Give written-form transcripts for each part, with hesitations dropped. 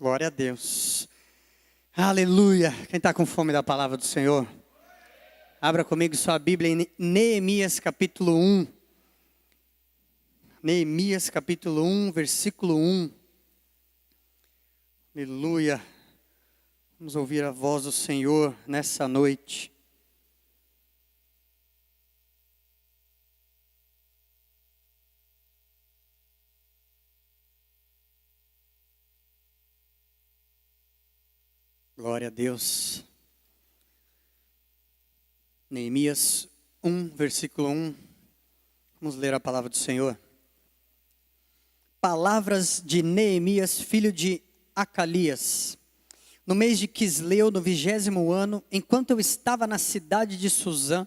Glória a Deus. Aleluia. Quem está com fome da palavra do Senhor? Abra comigo sua Bíblia em Neemias capítulo 1. Neemias capítulo 1, versículo 1. Aleluia. Vamos ouvir a voz do Senhor nessa noite. Glória a Deus. Neemias 1, versículo 1. Vamos ler a palavra do Senhor. Palavras de Neemias, filho de Acalias. No mês de Quisleu, no 20º ano, enquanto eu estava na cidade de Suzã,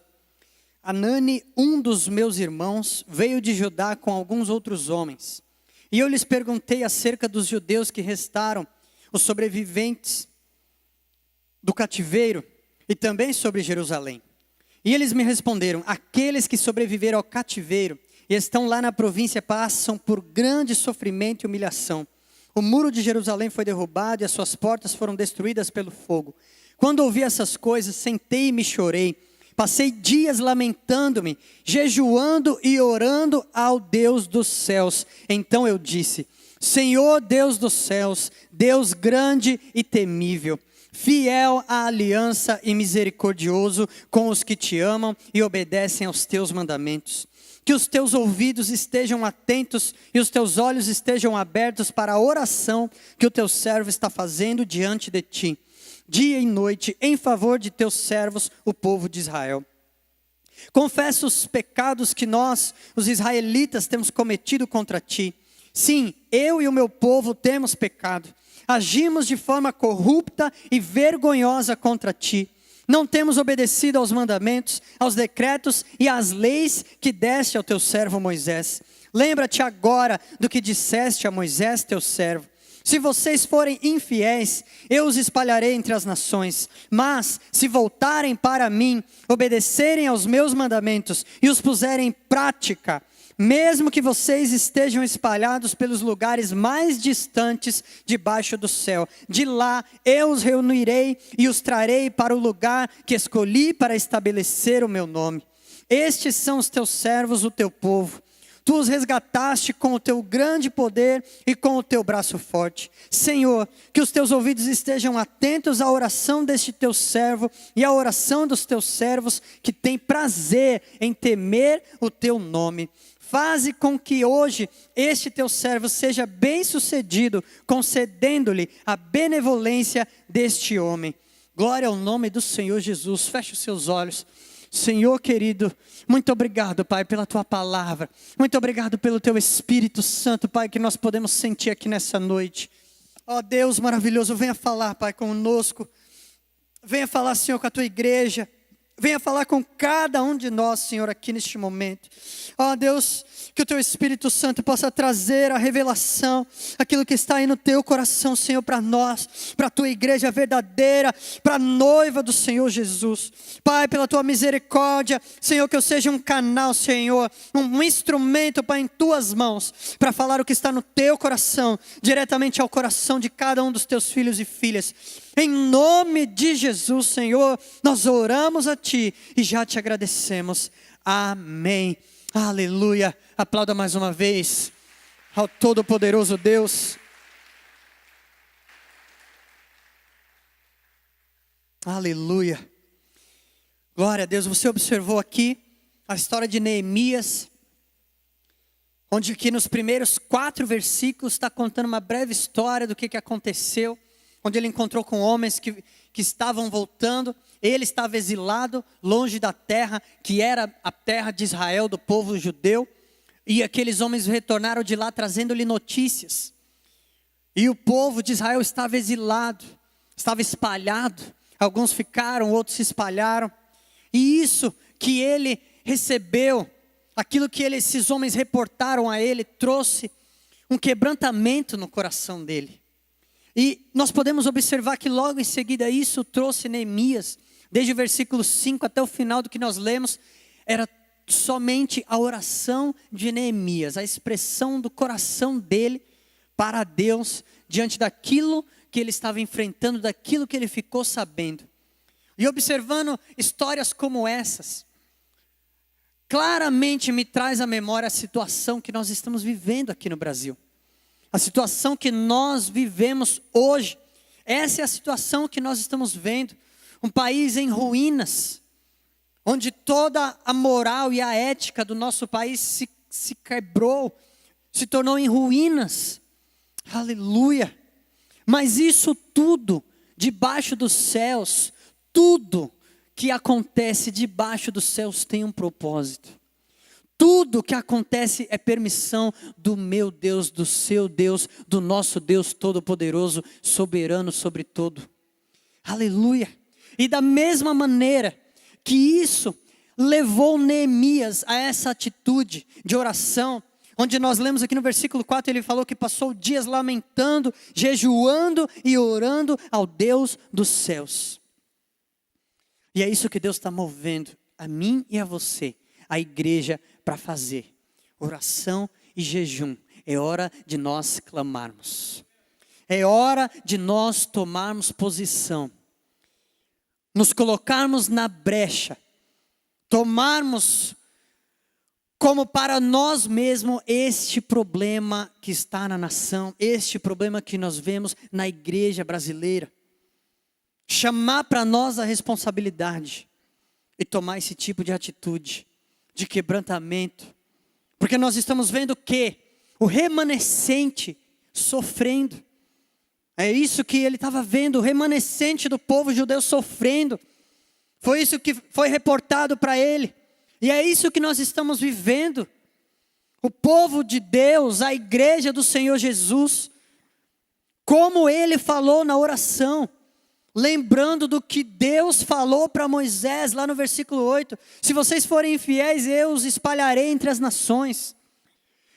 Anani, um dos meus irmãos, veio de Judá com alguns outros homens. E eu lhes perguntei acerca dos judeus que restaram, os sobreviventes do cativeiro, e também sobre Jerusalém. E eles me responderam: aqueles que sobreviveram ao cativeiro e estão lá na província passam por grande sofrimento e humilhação. O muro de Jerusalém foi derrubado e as suas portas foram destruídas pelo fogo. Quando ouvi essas coisas, sentei-me e chorei. Passei dias lamentando-me, jejuando e orando ao Deus dos céus. Então eu disse: Senhor Deus dos céus, Deus grande e temível, fiel à aliança e misericordioso com os que te amam e obedecem aos teus mandamentos. Que os teus ouvidos estejam atentos e os teus olhos estejam abertos para a oração que o teu servo está fazendo diante de ti, dia e noite, em favor de teus servos, o povo de Israel. Confesso os pecados que nós, os israelitas, temos cometido contra ti. Sim, eu e o meu povo temos pecado. Agimos de forma corrupta e vergonhosa contra ti. Não temos obedecido aos mandamentos, aos decretos e às leis que deste ao teu servo Moisés. Lembra-te agora do que disseste a Moisés, teu servo. Se vocês forem infiéis, eu os espalharei entre as nações. Mas, se voltarem para mim, obedecerem aos meus mandamentos e os puserem em prática, mesmo que vocês estejam espalhados pelos lugares mais distantes debaixo do céu, de lá eu os reunirei e os trarei para o lugar que escolhi para estabelecer o meu nome. Estes são os teus servos, o teu povo. Tu os resgataste com o teu grande poder e com o teu braço forte. Senhor, que os teus ouvidos estejam atentos à oração deste teu servo e à oração dos teus servos que têm prazer em temer o teu nome. Faze com que hoje este teu servo seja bem sucedido, concedendo-lhe a benevolência deste homem. Glória ao nome do Senhor Jesus. Feche os seus olhos. Senhor querido, muito obrigado, Pai, pela tua palavra. Muito obrigado pelo teu Espírito Santo, Pai, que nós podemos sentir aqui nessa noite. Ó Deus maravilhoso, venha falar, Pai, conosco. Venha falar, Senhor, com a tua igreja. Venha falar com cada um de nós, Senhor, aqui neste momento. Ó Deus, que o teu Espírito Santo possa trazer a revelação, aquilo que está aí no teu coração, Senhor, para nós, para a tua igreja verdadeira, para a noiva do Senhor Jesus. Pai, pela tua misericórdia, Senhor, que eu seja um canal, Senhor, um instrumento, Pai, em tuas mãos, para falar o que está no teu coração, diretamente ao coração de cada um dos teus filhos e filhas. Em nome de Jesus, Senhor, nós oramos a Ti e já te agradecemos. Amém. Aleluia. Aplauda mais uma vez ao Todo-Poderoso Deus. Aleluia. Glória a Deus. Você observou aqui a história de Neemias, onde aqui nos primeiros 4 versículos está contando uma breve história do que aconteceu, onde ele encontrou com homens que estavam voltando. Ele estava exilado, longe da terra, que era a terra de Israel, do povo judeu. E aqueles homens retornaram de lá, trazendo-lhe notícias. E o povo de Israel estava exilado, estava espalhado. Alguns ficaram, outros se espalharam. E isso que ele recebeu, aquilo que esses homens reportaram a ele, trouxe um quebrantamento no coração dele. E nós podemos observar que logo em seguida isso trouxe Neemias, desde o versículo 5 até o final do que nós lemos, era somente a oração de Neemias, a expressão do coração dele para Deus diante daquilo que ele estava enfrentando, daquilo que ele ficou sabendo. E observando histórias como essas, claramente me traz à memória a situação que nós estamos vivendo aqui no Brasil. A situação que nós vivemos hoje. Essa é a situação que nós estamos vendo. Um país em ruínas, onde toda a moral e a ética do nosso país se quebrou, se tornou em ruínas. Aleluia! Mas isso tudo, debaixo dos céus, tudo que acontece debaixo dos céus tem um propósito. Tudo que acontece é permissão do meu Deus, do seu Deus, do nosso Deus Todo-Poderoso, soberano sobre tudo. Aleluia! E da mesma maneira que isso levou Neemias a essa atitude de oração, onde nós lemos aqui no versículo 4, ele falou que passou dias lamentando, jejuando e orando ao Deus dos céus. E é isso que Deus está movendo a mim e a você, a igreja, para fazer. Oração e jejum. É hora de nós clamarmos. É hora de nós tomarmos posição. Nos colocarmos na brecha. Tomarmos como para nós mesmos este problema que está na nação, este problema que nós vemos na igreja brasileira. Chamar para nós a responsabilidade e tomar esse tipo de atitude, de quebrantamento. Porque nós estamos vendo que o remanescente sofrendo. É isso que ele estava vendo, o remanescente do povo judeu sofrendo. Foi isso que foi reportado para ele. E é isso que nós estamos vivendo. O povo de Deus, a igreja do Senhor Jesus. Como ele falou na oração. Lembrando do que Deus falou para Moisés lá no versículo 8. Se vocês forem infiéis, eu os espalharei entre as nações.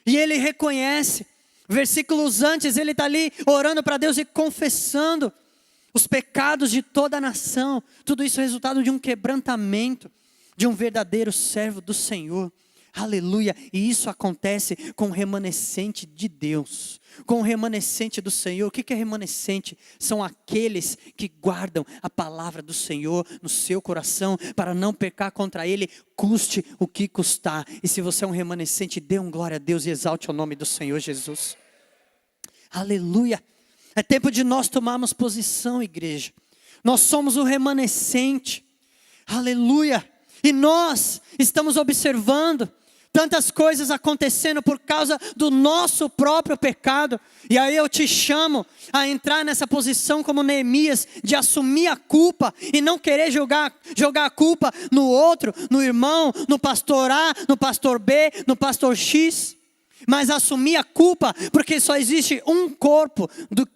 E ele reconhece. Versículos antes, ele está ali orando para Deus e confessando os pecados de toda a nação. Tudo isso é resultado de um quebrantamento, de um verdadeiro servo do Senhor. Aleluia. E isso acontece com o remanescente de Deus, com o remanescente do Senhor. O que é remanescente? São aqueles que guardam a palavra do Senhor no seu coração, para não pecar contra Ele, custe o que custar. E se você é um remanescente, dê um glória a Deus e exalte o nome do Senhor Jesus. Aleluia. É tempo de nós tomarmos posição, igreja. Nós somos o remanescente. Aleluia. E nós estamos observando tantas coisas acontecendo por causa do nosso próprio pecado. E aí eu te chamo a entrar nessa posição como Neemias, de assumir a culpa e não querer jogar a culpa no outro, no irmão, no pastor A, no pastor B, no pastor X. Mas assumir a culpa, porque só existe um corpo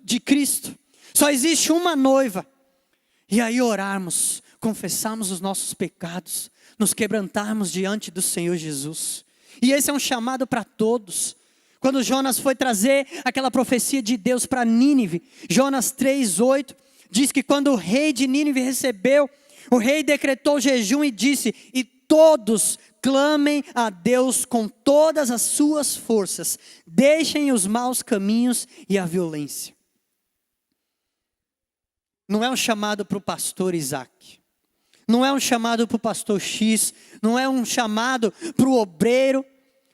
de Cristo. Só existe uma noiva. E aí orarmos, confessarmos os nossos pecados, nos quebrantarmos diante do Senhor Jesus. E esse é um chamado para todos. Quando Jonas foi trazer aquela profecia de Deus para Nínive, Jonas 3:8, diz que quando o rei de Nínive recebeu, o rei decretou jejum e disse: e todos clamem a Deus com todas as suas forças, deixem os maus caminhos e a violência. Não é um chamado para o pastor Isaac. Não é um chamado para o pastor X, não é um chamado para o obreiro,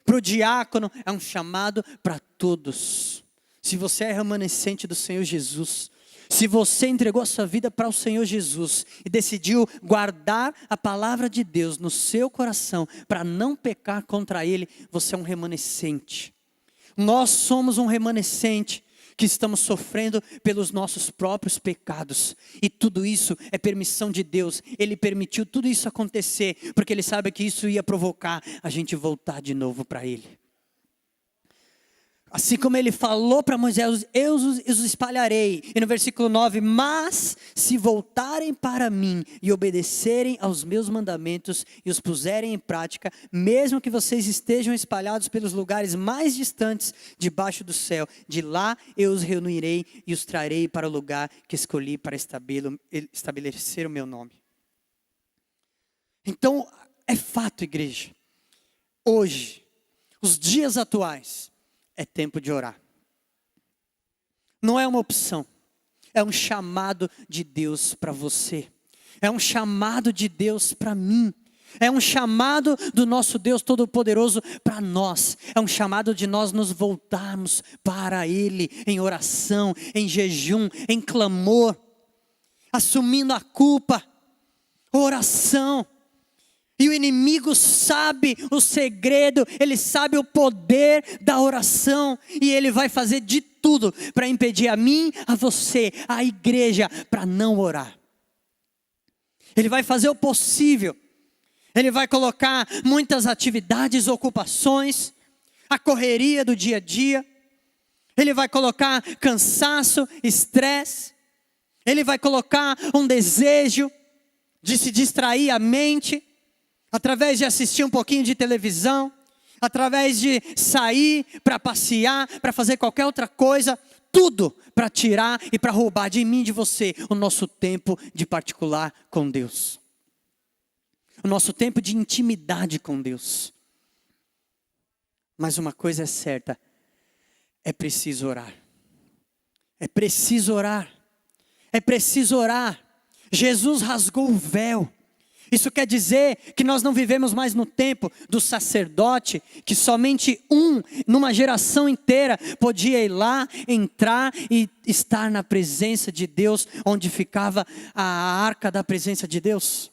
para o diácono, é um chamado para todos. Se você é remanescente do Senhor Jesus, se você entregou a sua vida para o Senhor Jesus e decidiu guardar a palavra de Deus no seu coração para não pecar contra Ele, você é um remanescente. Nós somos um remanescente que estamos sofrendo pelos nossos próprios pecados. E tudo isso é permissão de Deus. Ele permitiu tudo isso acontecer, porque Ele sabe que isso ia provocar a gente voltar de novo para Ele. Assim como Ele falou para Moisés, eu os espalharei. E no versículo 9, mas se voltarem para mim e obedecerem aos meus mandamentos e os puserem em prática, mesmo que vocês estejam espalhados pelos lugares mais distantes debaixo do céu, de lá eu os reunirei e os trarei para o lugar que escolhi para estabelecer o meu nome. Então, é fato, igreja. Hoje, os dias atuais, é tempo de orar. não é uma opção, é um chamado de Deus para você. É um chamado de Deus para mim. É um chamado do nosso Deus Todo-Poderoso para nós. É um chamado de nós nos voltarmos para Ele em oração, em jejum, em clamor, assumindo a culpa, oração. E o inimigo sabe o segredo, ele sabe o poder da oração. E ele vai fazer de tudo para impedir a mim, a você, a igreja, para não orar. Ele vai fazer o possível. Ele vai colocar muitas atividades, ocupações, a correria do dia a dia. Ele vai colocar cansaço, estresse. Ele vai colocar um desejo de se distrair a mente, através de assistir um pouquinho de televisão, através de sair para passear, para fazer qualquer outra coisa, tudo para tirar e para roubar de mim e de você o nosso tempo de particular com Deus. O nosso tempo de intimidade com Deus. Mas uma coisa é certa, é preciso orar. É preciso orar. É preciso orar. Jesus rasgou o véu. Isso quer dizer que nós não vivemos mais no tempo do sacerdote, que somente numa geração inteira, podia ir lá, entrar e estar na presença de Deus, onde ficava a arca da presença de Deus.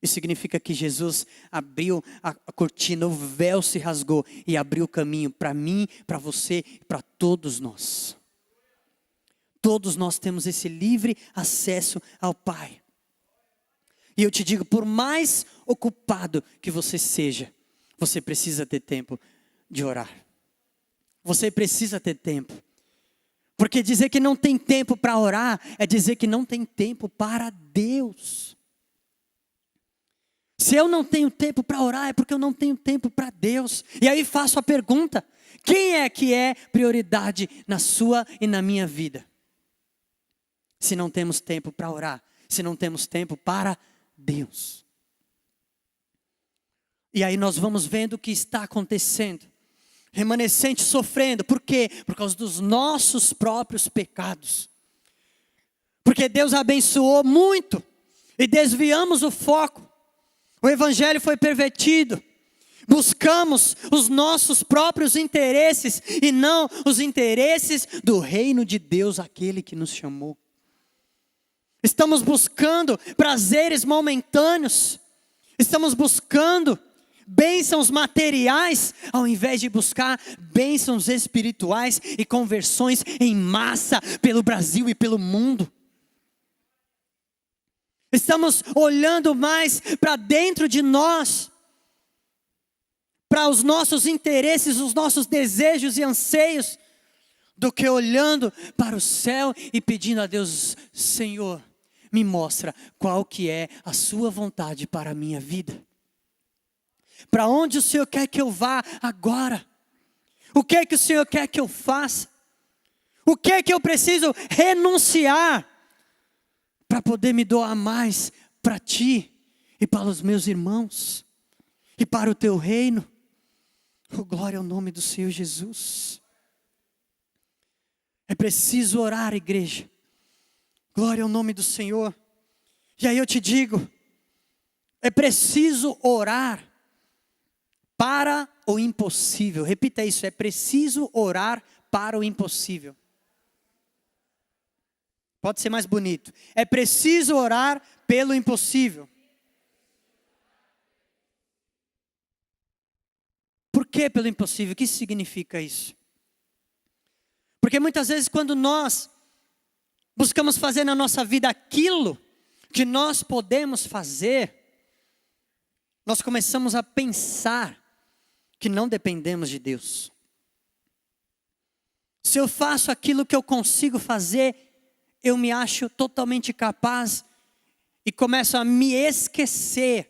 Isso significa que Jesus abriu a cortina, o véu se rasgou e abriu o caminho para mim, para você e para todos nós. Todos nós temos esse livre acesso ao Pai. E eu te digo, por mais ocupado que você seja, você precisa ter tempo de orar. Você precisa ter tempo. Porque dizer que não tem tempo para orar é dizer que não tem tempo para Deus. Se eu não tenho tempo para orar é porque eu não tenho tempo para Deus. E aí faço a pergunta, quem é que é prioridade na sua e na minha vida? Se não temos tempo para orar, se não temos tempo para Deus. E aí nós vamos vendo o que está acontecendo. Remanescente sofrendo, por quê? Por causa dos nossos próprios pecados. Porque Deus abençoou muito e desviamos o foco. O evangelho foi pervertido. Buscamos os nossos próprios interesses e não os interesses do reino de Deus, aquele que nos chamou. Estamos buscando prazeres momentâneos. Estamos buscando bênçãos materiais, ao invés de buscar bênçãos espirituais e conversões em massa pelo Brasil e pelo mundo. Estamos olhando mais para dentro de nós, para os nossos interesses, os nossos desejos e anseios, do que olhando para o céu e pedindo a Deus, Senhor, me mostra qual que é a sua vontade para a minha vida. Para onde o Senhor quer que eu vá agora? O que é que o Senhor quer que eu faça? O que é que eu preciso renunciar para poder me doar mais para Ti e para os meus irmãos e para o Teu reino? Oh, glória ao nome do Senhor Jesus. É preciso orar, igreja. Glória ao nome do Senhor. E aí eu te digo, é preciso orar para o impossível. Repita isso, é preciso orar para o impossível. Pode ser mais bonito. É preciso orar pelo impossível. Por que pelo impossível? O que significa isso? Porque muitas vezes quando nós buscamos fazer na nossa vida aquilo que nós podemos fazer, nós começamos a pensar que não dependemos de Deus. Se eu faço aquilo que eu consigo fazer, eu me acho totalmente capaz e começo a me esquecer,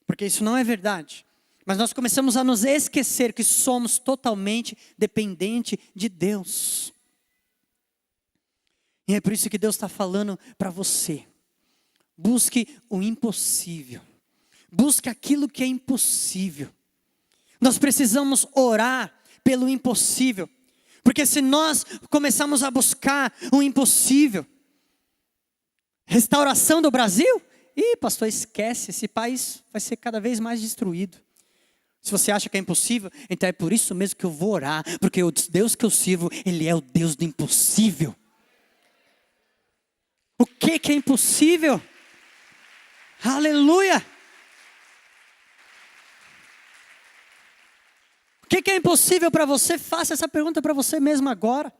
porque isso não é verdade. Mas nós começamos a nos esquecer que somos totalmente dependentes de Deus. E é por isso que Deus está falando para você. Busque o impossível. Busque aquilo que é impossível. Nós precisamos orar pelo impossível. Porque se nós começarmos a buscar o impossível, restauração do Brasil, pastor, esquece, esse país vai ser cada vez mais destruído. Se você acha que é impossível, então é por isso mesmo que eu vou orar, porque o Deus que eu sirvo, Ele é o Deus do impossível. O que é impossível? Aleluia! O que é impossível para você? Faça essa pergunta para você mesmo agora.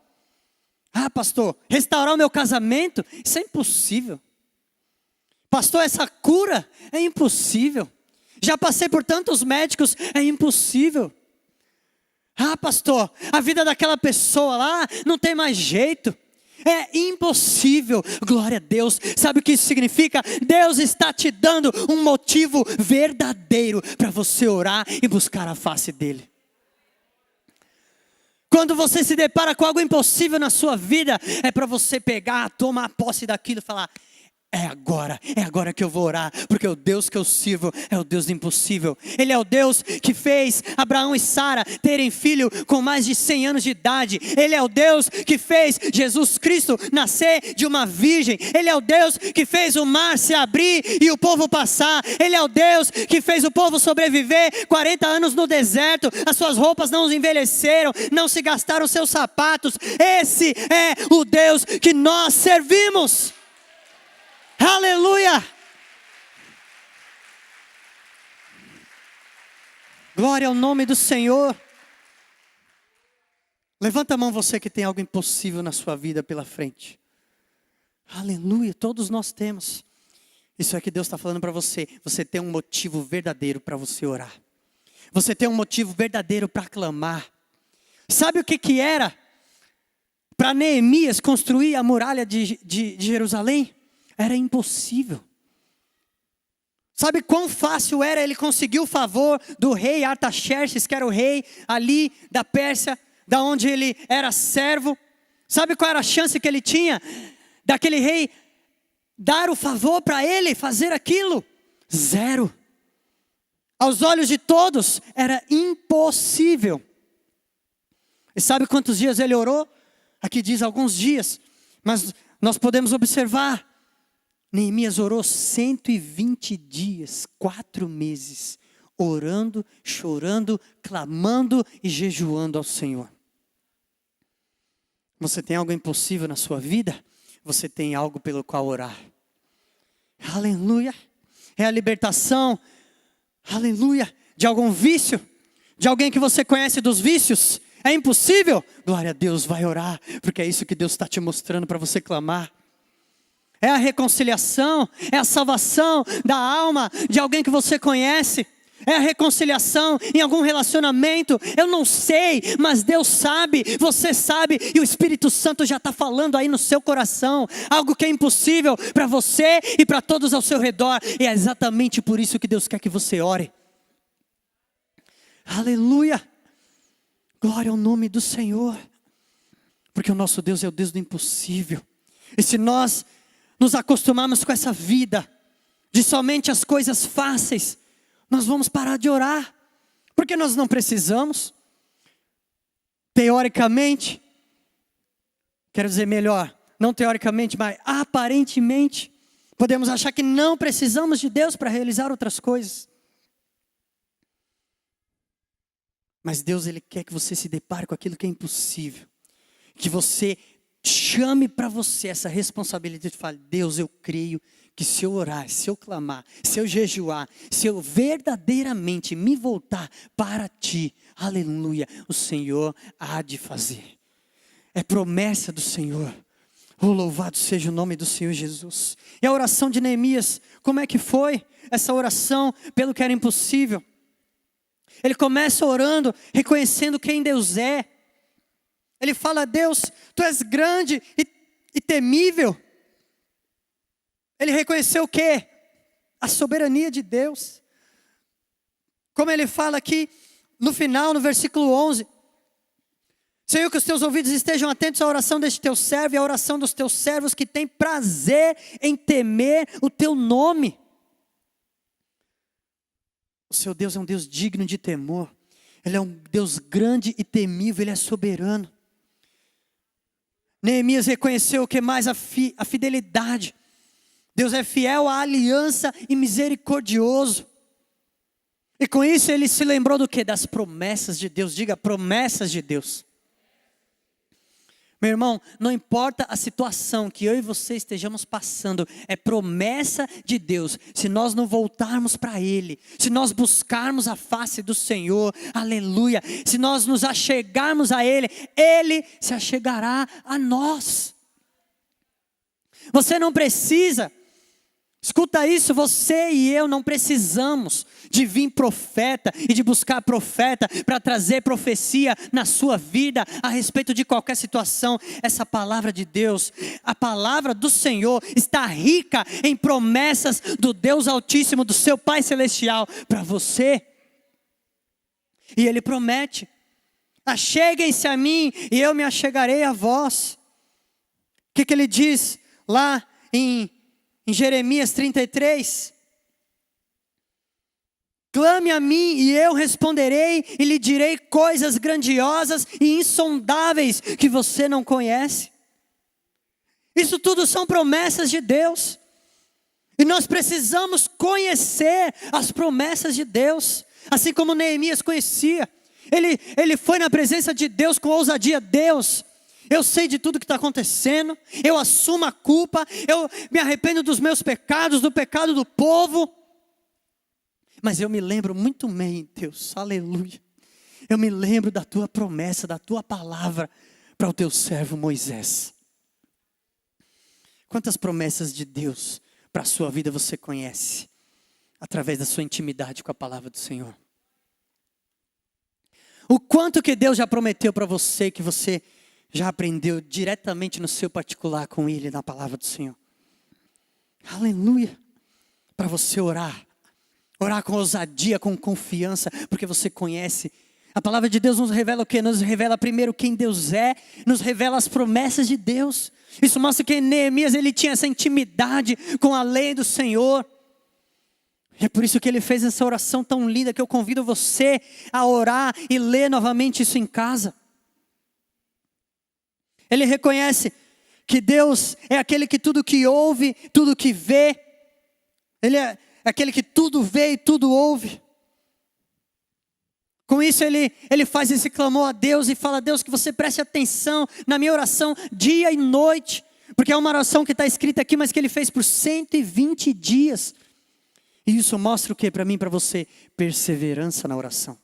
Pastor, restaurar o meu casamento? Isso é impossível. Pastor, essa cura é impossível. Já passei por tantos médicos, é impossível. Pastor, a vida daquela pessoa lá não tem mais jeito. É impossível. Glória a Deus. Sabe o que isso significa? Deus está te dando um motivo verdadeiro para você orar e buscar a face dEle. Quando você se depara com algo impossível na sua vida, é para você pegar, tomar posse daquilo e falar: é agora que eu vou orar, porque o Deus que eu sirvo é o Deus do impossível. Ele é o Deus que fez Abraão e Sara terem filho com mais de 100 anos de idade. Ele é o Deus que fez Jesus Cristo nascer de uma virgem. Ele é o Deus que fez o mar se abrir e o povo passar. Ele é o Deus que fez o povo sobreviver 40 anos no deserto. As suas roupas não envelheceram, não se gastaram seus sapatos. Esse é o Deus que nós servimos. Aleluia! Glória ao nome do Senhor. Levanta a mão você que tem algo impossível na sua vida pela frente. Aleluia, todos nós temos. Isso é que Deus está falando para você. Você tem um motivo verdadeiro para você orar. Você tem um motivo verdadeiro para clamar. Sabe o que era para Neemias construir a muralha de Jerusalém? Era impossível. Sabe quão fácil era ele conseguir o favor do rei Artaxerxes, que era o rei ali da Pérsia, da onde ele era servo? Sabe qual era a chance que ele tinha daquele rei dar o favor para ele fazer aquilo? Zero. Aos olhos de todos era impossível. E sabe quantos dias ele orou? Aqui diz alguns dias, mas nós podemos observar. Neemias orou 120 dias, 4 meses, orando, chorando, clamando e jejuando ao Senhor. Você tem algo impossível na sua vida? Você tem algo pelo qual orar. Aleluia. É a libertação, aleluia, de algum vício, de alguém que você conhece dos vícios. É impossível? Glória a Deus, vai orar, porque é isso que Deus está te mostrando para você clamar. É a reconciliação, é a salvação da alma de alguém que você conhece. É a reconciliação em algum relacionamento. Eu não sei, mas Deus sabe, você sabe. E o Espírito Santo já está falando aí no seu coração. Algo que é impossível para você e para todos ao seu redor. E é exatamente por isso que Deus quer que você ore. Aleluia. Glória ao nome do Senhor. Porque o nosso Deus é o Deus do impossível. E se nós nos acostumarmos com essa vida de somente as coisas fáceis, nós vamos parar de orar, porque nós não precisamos. Teoricamente, quero dizer melhor, não teoricamente, mas aparentemente, podemos achar que não precisamos de Deus para realizar outras coisas. Mas Deus, Ele quer que você se depare com aquilo que é impossível, que você chame para você essa responsabilidade e fale: Deus, eu creio que se eu orar, se eu clamar, se eu jejuar, se eu verdadeiramente me voltar para Ti, aleluia, o Senhor há de fazer. É promessa do Senhor. Oh, louvado seja o nome do Senhor Jesus. E a oração de Neemias, como é que foi? Essa oração pelo que era impossível. Ele começa orando, reconhecendo quem Deus é. Ele fala: Deus, Tu és grande e temível. Ele reconheceu o quê? A soberania de Deus. Como ele fala aqui no final, no versículo 11. Senhor, que os Teus ouvidos estejam atentos à oração deste Teu servo e à oração dos Teus servos que têm prazer em temer o Teu nome. O seu Deus é um Deus digno de temor. Ele é um Deus grande e temível, Ele é soberano. Neemias reconheceu o que mais? A fidelidade. Deus é fiel à aliança e misericordioso. E com isso ele se lembrou do quê? Das promessas de Deus. Diga, promessas de Deus. Meu irmão, não importa a situação que eu e você estejamos passando, é promessa de Deus. Se nós não voltarmos para Ele, se nós buscarmos a face do Senhor, aleluia. Se nós nos achegarmos a Ele, Ele se achegará a nós. Você não precisa, escuta isso, você e eu não precisamos de vir profeta e de buscar profeta para trazer profecia na sua vida a respeito de qualquer situação. Essa palavra de Deus, a palavra do Senhor está rica em promessas do Deus Altíssimo, do seu Pai Celestial para você. E Ele promete: acheguem-se a mim e eu me achegarei a vós. O que Ele diz lá em Jeremias 33? Clame a mim e eu responderei e lhe direi coisas grandiosas e insondáveis que você não conhece. Isso tudo são promessas de Deus. E nós precisamos conhecer as promessas de Deus. Assim como Neemias conhecia. Ele foi na presença de Deus com ousadia. Deus, eu sei de tudo que está acontecendo. Eu assumo a culpa. Eu me arrependo dos meus pecados, do pecado do povo. Mas eu me lembro muito bem, Deus, aleluia. Eu me lembro da tua promessa, da tua palavra para o teu servo Moisés. Quantas promessas de Deus para a sua vida você conhece? Através da sua intimidade com a palavra do Senhor. O quanto que Deus já prometeu para você, que você já aprendeu diretamente no seu particular com Ele, na palavra do Senhor. Aleluia. Para você orar. Orar com ousadia, com confiança, porque você conhece. A palavra de Deus nos revela o quê? Nos revela primeiro quem Deus é, nos revela as promessas de Deus. Isso mostra que Neemias, ele tinha essa intimidade com a lei do Senhor. E é por isso que ele fez essa oração tão linda, que eu convido você a orar e ler novamente isso em casa. Ele reconhece que Deus é aquele que tudo que ouve, tudo que vê. Ele é aquele que tudo vê e tudo ouve. Com isso ele faz esse clamor a Deus e fala: Deus, que você preste atenção na minha oração dia e noite. Porque é uma oração que está escrita aqui, mas que ele fez por 120 dias. E isso mostra o que para mim e para você? Perseverança na oração.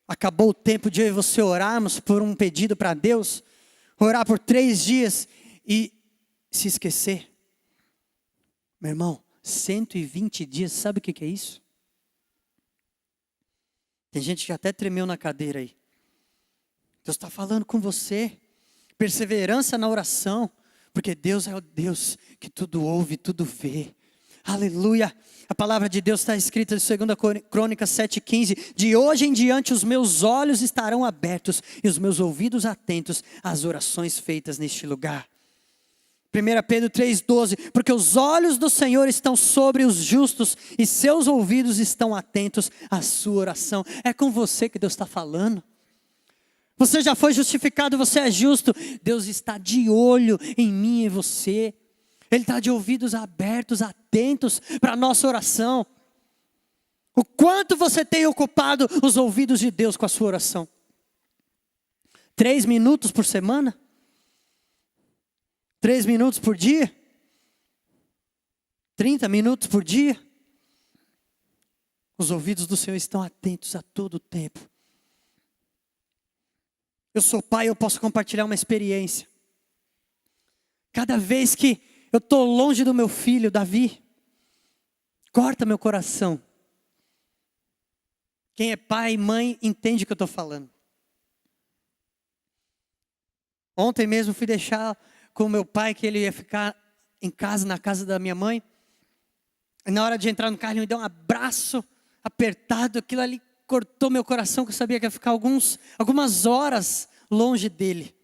Acabou o tempo de eu e você orarmos por um pedido para Deus, orar por 3 dias e se esquecer. Meu irmão, 120 dias, sabe o que é isso? Tem gente que até tremeu na cadeira aí. Deus está falando com você. Perseverança na oração. Porque Deus é o Deus que tudo ouve, tudo vê. Aleluia. A palavra de Deus está escrita em 2 Crônicas 7,15. De hoje em diante os meus olhos estarão abertos e os meus ouvidos atentos às orações feitas neste lugar. 1 Pedro 3,12, porque os olhos do Senhor estão sobre os justos e seus ouvidos estão atentos à sua oração. É com você que Deus está falando. Você já foi justificado, você é justo. Deus está de olho em mim e você. Ele está de ouvidos abertos, atentos para a nossa oração. O quanto você tem ocupado os ouvidos de Deus com a sua oração? 3 minutos por semana? 3 minutos por dia? 30 minutos por dia? Os ouvidos do Senhor estão atentos a todo tempo. Eu sou pai, eu posso compartilhar uma experiência. Cada vez que eu estou longe do meu filho, Davi, corta meu coração. Quem é pai e mãe entende o que eu estou falando. Ontem mesmo fui deixar com o meu pai, que ele ia ficar em casa, na casa da minha mãe. E na hora de entrar no carro, ele me deu um abraço apertado. Aquilo ali cortou meu coração, que eu sabia que ia ficar algumas horas longe dele.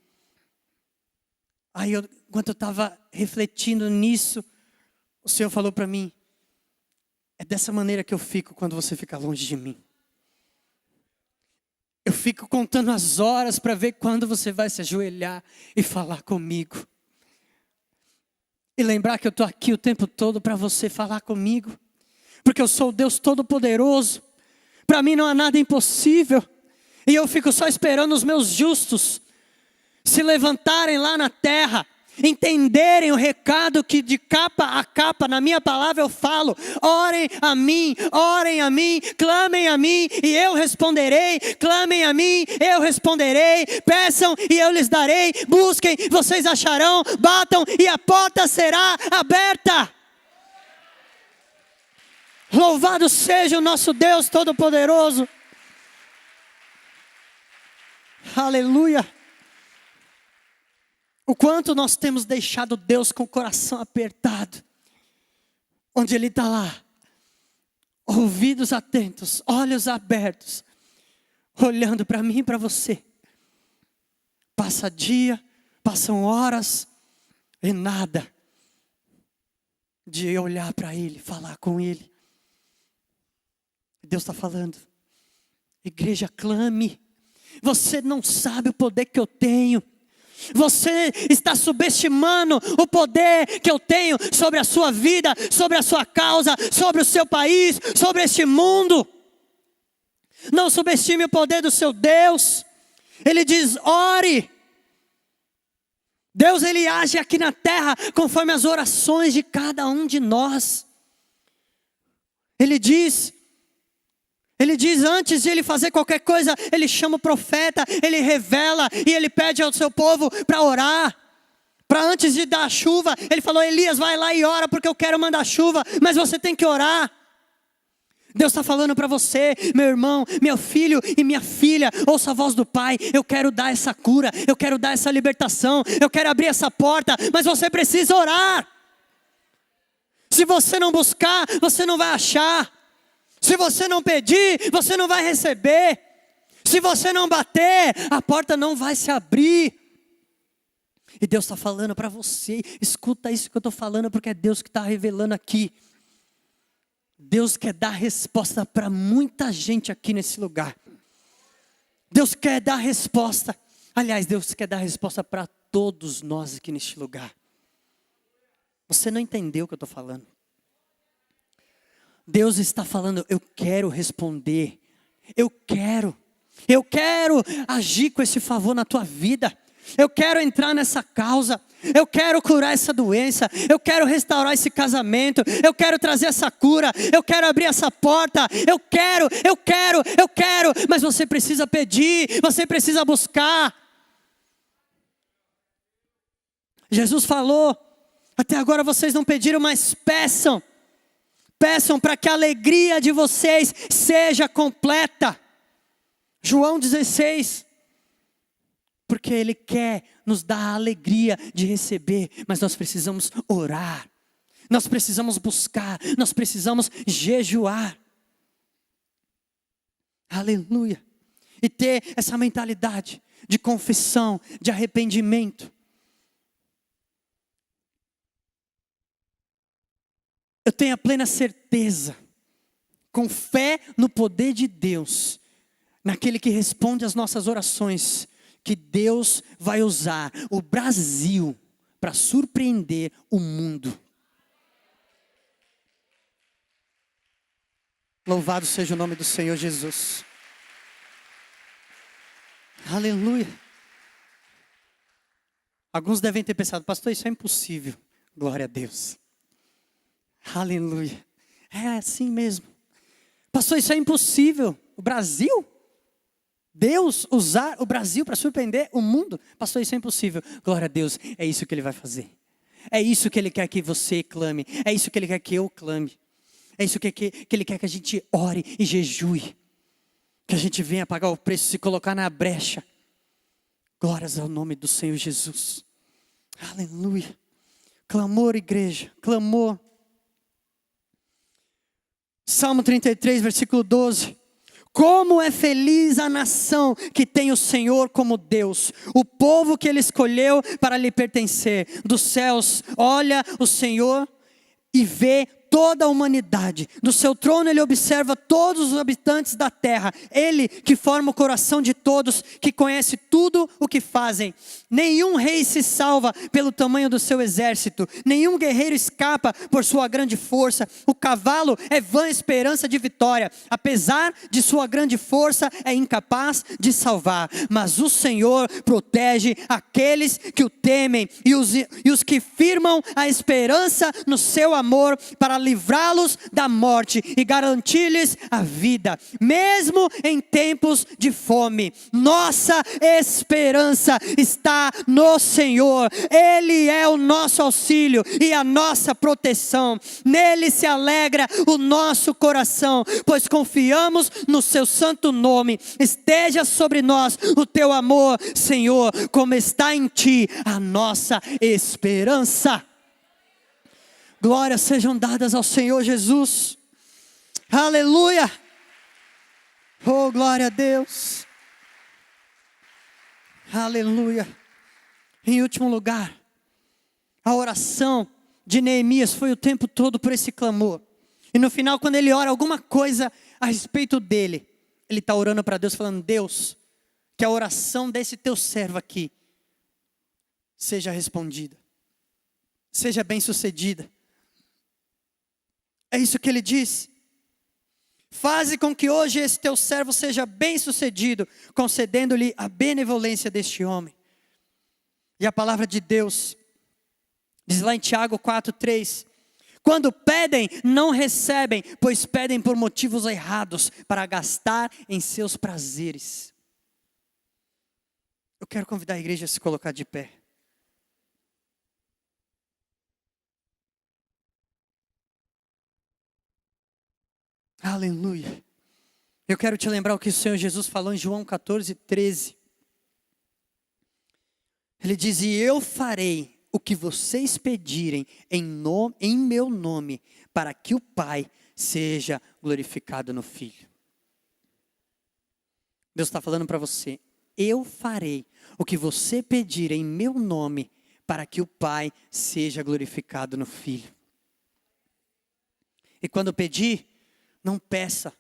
Aí, enquanto eu estava refletindo nisso, o Senhor falou para mim: é dessa maneira que eu fico quando você fica longe de mim. Eu fico contando as horas para ver quando você vai se ajoelhar e falar comigo. E lembrar que eu estou aqui o tempo todo para você falar comigo. Porque eu sou o Deus Todo-Poderoso. Para mim não há nada impossível. E eu fico só esperando os meus justos se levantarem lá na terra, entenderem o recado que de capa a capa na minha palavra eu falo. Orem a mim, clamem a mim e eu responderei. Clamem a mim, eu responderei. Peçam e eu lhes darei. Busquem, vocês acharão. Batam e a porta será aberta. Louvado seja o nosso Deus Todo-Poderoso. Aleluia. O quanto nós temos deixado Deus com o coração apertado. Onde Ele está lá. Ouvidos atentos, olhos abertos. Olhando para mim e para você. Passa dia, passam horas e nada de olhar para Ele, falar com Ele. Deus está falando. Igreja, clame. Você não sabe o poder que eu tenho. Você está subestimando o poder que eu tenho sobre a sua vida, sobre a sua causa, sobre o seu país, sobre este mundo. Não subestime o poder do seu Deus. Ele diz, ore. Deus, Ele age aqui na terra conforme as orações de cada um de nós. Ele diz antes de Ele fazer qualquer coisa, Ele chama o profeta, Ele revela e Ele pede ao seu povo para orar. Para antes de dar a chuva, Ele falou, Elias, vai lá e ora porque eu quero mandar chuva, mas você tem que orar. Deus está falando para você, meu irmão, meu filho e minha filha, ouça a voz do Pai. Eu quero dar essa cura, eu quero dar essa libertação, eu quero abrir essa porta, mas você precisa orar. Se você não buscar, você não vai achar. Se você não pedir, você não vai receber. Se você não bater, a porta não vai se abrir. E Deus está falando para você, escuta isso que eu estou falando, porque é Deus que está revelando aqui. Deus quer dar resposta para muita gente aqui nesse lugar. Deus quer dar resposta. Aliás, Deus quer dar resposta para todos nós aqui neste lugar. Você não entendeu o que eu estou falando. Deus está falando, eu quero responder, eu quero agir com esse favor na tua vida, eu quero entrar nessa causa, eu quero curar essa doença, eu quero restaurar esse casamento, eu quero trazer essa cura, eu quero abrir essa porta, eu quero, mas você precisa pedir, você precisa buscar. Jesus falou, até agora vocês não pediram, mas peçam. Peçam para que a alegria de vocês seja completa. João 16. Porque Ele quer nos dar a alegria de receber. Mas nós precisamos orar. Nós precisamos buscar. Nós precisamos jejuar. Aleluia. E ter essa mentalidade de confissão, de arrependimento. Eu tenho a plena certeza, com fé no poder de Deus, naquele que responde às nossas orações, que Deus vai usar o Brasil para surpreender o mundo. Louvado seja o nome do Senhor Jesus. Aleluia. Alguns devem ter pensado, pastor, isso é impossível. Glória a Deus. Aleluia. É assim mesmo. Pastor, isso é impossível. O Brasil? Deus usar o Brasil para surpreender o mundo? Pastor, isso é impossível. Glória a Deus. É isso que Ele vai fazer. É isso que Ele quer que você clame. É isso que Ele quer que eu clame. É isso que Ele quer que a gente ore e jejue. Que a gente venha pagar o preço, se colocar na brecha. Glórias ao nome do Senhor Jesus. Aleluia. Clamor, igreja. Clamor. Salmo 33, versículo 12. Como é feliz a nação que tem o Senhor como Deus, o povo que Ele escolheu para lhe pertencer. Dos céus olha o Senhor e vê toda a humanidade. Do seu trono ele observa todos os habitantes da terra. Ele que forma o coração de todos, que conhece tudo o que fazem. Nenhum rei se salva pelo tamanho do seu exército. Nenhum guerreiro escapa por sua grande força. O cavalo é vã esperança de vitória. Apesar de sua grande força, é incapaz de salvar. Mas o Senhor protege aqueles que o temem e os que firmam a esperança no seu amor, para livrá-los da morte e garantir-lhes a vida, mesmo em tempos de fome. Nossa esperança está no Senhor. Ele é o nosso auxílio e a nossa proteção. Nele se alegra o nosso coração, pois confiamos no seu santo nome. Esteja sobre nós o teu amor, Senhor, como está em ti a nossa esperança. Glórias sejam dadas ao Senhor Jesus. Aleluia. Oh, glória a Deus. Aleluia. Em último lugar, a oração de Neemias foi o tempo todo por esse clamor. E no final, quando ele ora alguma coisa a respeito dele, ele está orando para Deus, falando: Deus, que a oração desse teu servo aqui seja respondida, seja bem sucedida. É isso que ele diz. Faze com que hoje esse teu servo seja bem sucedido, concedendo-lhe a benevolência deste homem. E a palavra de Deus diz lá em Tiago 4:3: quando pedem, não recebem, pois pedem por motivos errados, para gastar em seus prazeres. Eu quero convidar a igreja a se colocar de pé. Aleluia. Eu quero te lembrar o que o Senhor Jesus falou em João 14:13. Ele diz: e eu farei o que vocês pedirem em meu nome, para que o Pai seja glorificado no Filho. Deus está falando para você: eu farei o que você pedir em meu nome, para que o Pai seja glorificado no Filho. E quando pedir, não peça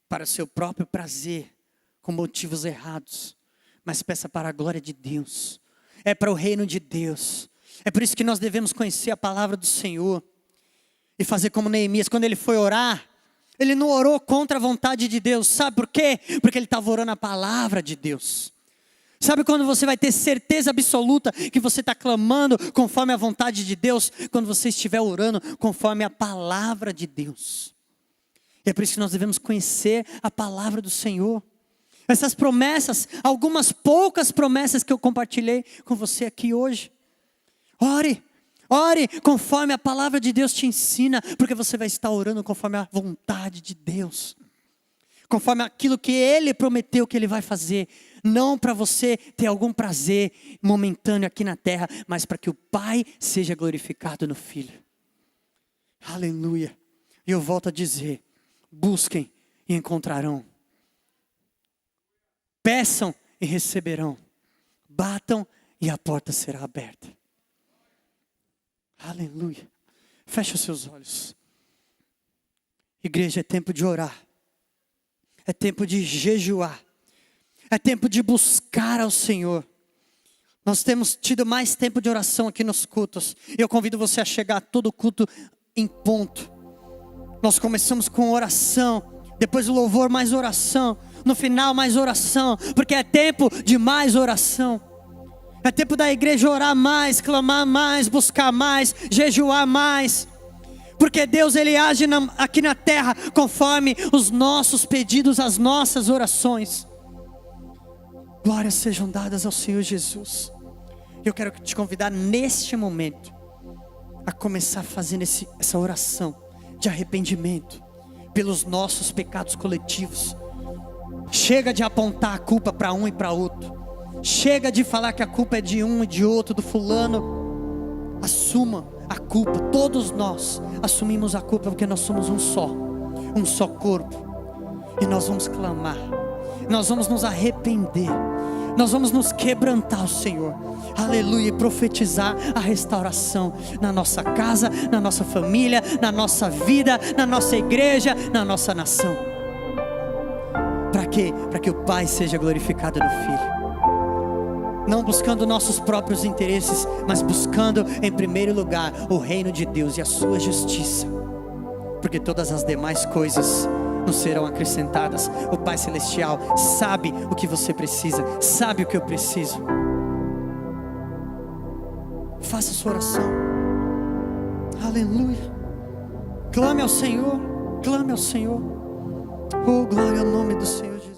para o seu próprio prazer, com motivos errados, mas peça para a glória de Deus. É para o reino de Deus. É por isso que nós devemos conhecer a palavra do Senhor e fazer como Neemias. Quando ele foi orar, ele não orou contra a vontade de Deus. Sabe por quê? Porque ele estava orando a palavra de Deus. Sabe quando você vai ter certeza absoluta que você está clamando conforme a vontade de Deus? Quando você estiver orando conforme a palavra de Deus. E é por isso que nós devemos conhecer a palavra do Senhor. Essas promessas, algumas poucas promessas que eu compartilhei com você aqui hoje. Ore conforme a palavra de Deus te ensina, porque você vai estar orando conforme a vontade de Deus. Conforme aquilo que Ele prometeu que Ele vai fazer. Não para você ter algum prazer momentâneo aqui na terra, mas para que o Pai seja glorificado no Filho. Aleluia. E eu volto a dizer: busquem e encontrarão. Peçam e receberão. Batam e a porta será aberta. Aleluia. Feche os seus olhos. Igreja, é tempo de orar. É tempo de jejuar. É tempo de buscar ao Senhor. Nós temos tido mais tempo de oração aqui nos cultos. Eu convido você a chegar a todo culto em ponto. Nós começamos com oração, depois o louvor, mais oração, no final mais oração, porque é tempo de mais oração. É tempo da igreja orar mais, clamar mais, buscar mais, jejuar mais. Porque Deus, Ele age aqui na terra conforme os nossos pedidos, as nossas orações. Glórias sejam dadas ao Senhor Jesus. Eu quero te convidar neste momento a começar fazendo essa oração de arrependimento pelos nossos pecados coletivos. Chega de apontar a culpa para um e para outro. Chega de falar que a culpa é de um e de outro, do fulano. Assuma a culpa. Todos nós assumimos a culpa, porque nós somos um só corpo. E nós vamos clamar. Nós vamos nos arrepender. Nós vamos nos quebrantar ao Senhor, aleluia, e profetizar a restauração na nossa casa, na nossa família, na nossa vida, na nossa igreja, na nossa nação. Para quê? Para que o Pai seja glorificado no Filho. Não buscando nossos próprios interesses, mas buscando em primeiro lugar o reino de Deus e a sua justiça, porque todas as demais coisas nos serão acrescentadas. O Pai Celestial sabe o que você precisa, sabe o que eu preciso. Faça sua oração, aleluia, clame ao Senhor, clame ao Senhor. Oh, glória ao nome do Senhor Jesus.